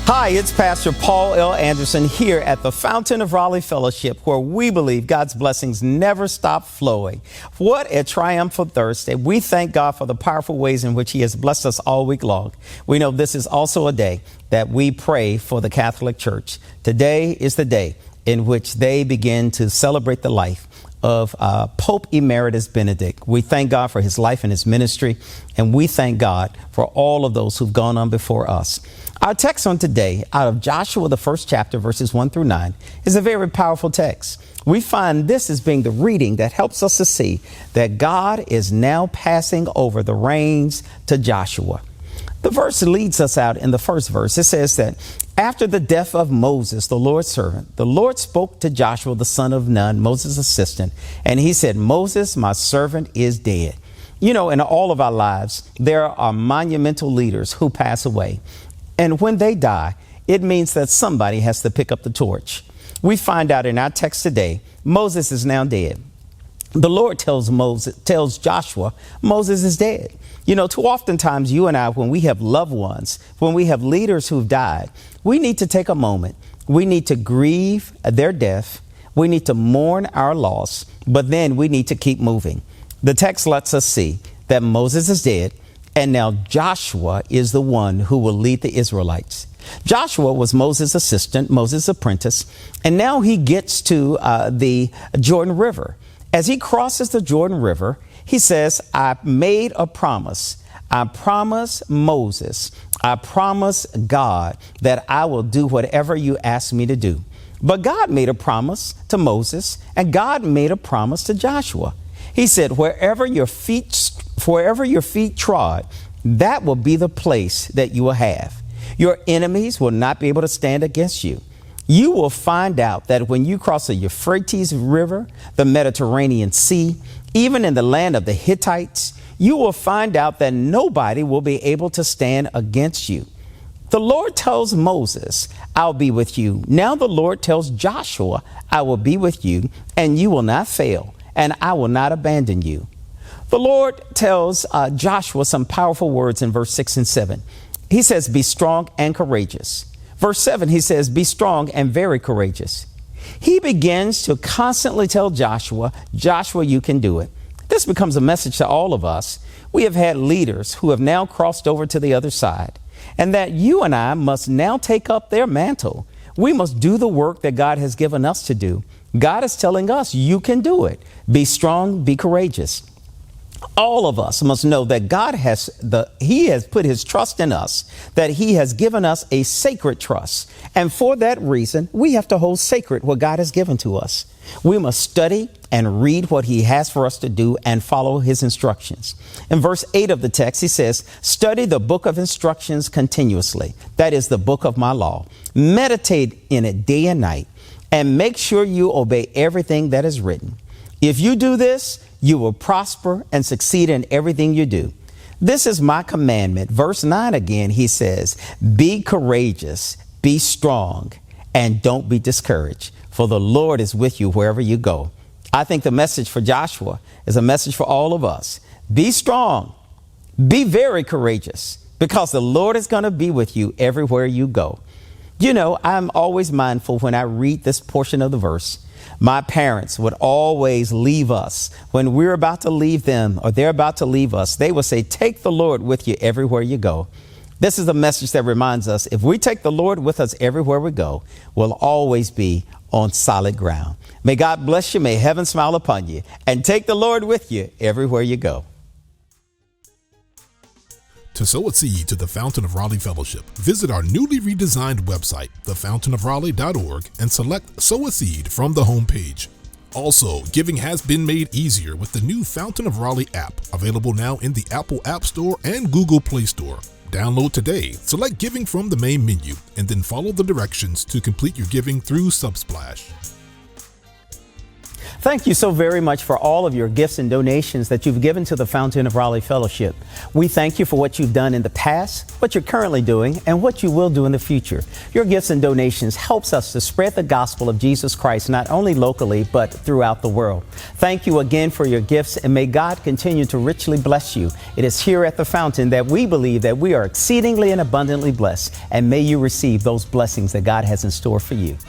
Hi, it's Pastor Paul L. Anderson here at the Fountain of Raleigh Fellowship, where we believe God's blessings never stop flowing. What a triumphal Thursday. We thank God for the powerful ways in which He has blessed us all week long. We know this is also a day that we pray for the Catholic Church. Today is the day in which they begin to celebrate the life of Pope Emeritus Benedict. We thank God for his life and his ministry, and we thank God for all of those who've gone on before us. Our text on today, out of Joshua, the first chapter, verses 1 through 9, is a very powerful text. We find this as being the reading that helps us to see that God is now passing over the reins to Joshua. The verse leads us out in the first verse. It says that after the death of Moses, the Lord's servant, the Lord spoke to Joshua, the son of Nun, Moses' assistant, and he said, "Moses, my servant, is dead." You know, in all of our lives, there are monumental leaders who pass away. And when they die, it means that somebody has to pick up the torch. We find out in our text today, Moses is now dead. The Lord tells Joshua, Moses is dead. You know, too oftentimes you and I, when we have loved ones, when we have leaders who've died, we need to take a moment. We need to grieve their death. We need to mourn our loss, but then we need to keep moving. The text lets us see that Moses is dead, and now Joshua is the one who will lead the Israelites. Joshua was Moses' assistant, Moses' apprentice, and now he gets to the Jordan River. As he crosses the Jordan River, he says, I made a promise. I promise Moses, I promise God that I will do whatever you ask me to do. But God made a promise to Moses, and God made a promise to Joshua. He said, wherever your feet trod, that will be the place that you will have. Your enemies will not be able to stand against you. You will find out that when you cross the Euphrates River, the Mediterranean Sea, even in the land of the Hittites, you will find out that nobody will be able to stand against you. The Lord tells Moses, I'll be with you. Now the Lord tells Joshua, I will be with you, and you will not fail, and I will not abandon you. The Lord tells Joshua some powerful words in verse 6 and 7. He says, be strong and courageous. Verse 7, he says, be strong and very courageous. He begins to constantly tell Joshua, Joshua, you can do it. This becomes a message to all of us. We have had leaders who have now crossed over to the other side, and that you and I must now take up their mantle. We must do the work that God has given us to do. God is telling us, you can do it. Be strong, be courageous. All of us must know that He has put His trust in us, that He has given us a sacred trust. And for that reason, we have to hold sacred what God has given to us. We must study and read what He has for us to do and follow His instructions. In verse 8 of the text, he says, study the book of instructions continuously. That is the book of my law. Meditate in it day and night, and make sure you obey everything that is written. If you do this, you will prosper and succeed in everything you do. This is my commandment. Verse 9 again, he says, be courageous, be strong, and don't be discouraged, for the Lord is with you wherever you go. I think the message for Joshua is a message for all of us. Be strong, be very courageous, because the Lord is going to be with you everywhere you go. You know, I'm always mindful when I read this portion of the verse. My parents would always leave us when we're about to leave them, or they're about to leave us. They would say, take the Lord with you everywhere you go. This is a message that reminds us, if we take the Lord with us everywhere we go, we'll always be on solid ground. May God bless you. May heaven smile upon you, and take the Lord with you everywhere you go. To sow a seed to the Fountain of Raleigh Fellowship, visit our newly redesigned website, thefountainofraleigh.org, and select Sow a Seed from the homepage. Also, giving has been made easier with the new Fountain of Raleigh app, available now in the Apple App Store and Google Play Store. Download today, select Giving from the main menu, and then follow the directions to complete your giving through Subsplash. Thank you so very much for all of your gifts and donations that you've given to the Fountain of Raleigh Fellowship. We thank you for what you've done in the past, what you're currently doing, and what you will do in the future. Your gifts and donations helps us to spread the gospel of Jesus Christ, not only locally, but throughout the world. Thank you again for your gifts, and may God continue to richly bless you. It is here at the Fountain that we believe that we are exceedingly and abundantly blessed, and may you receive those blessings that God has in store for you.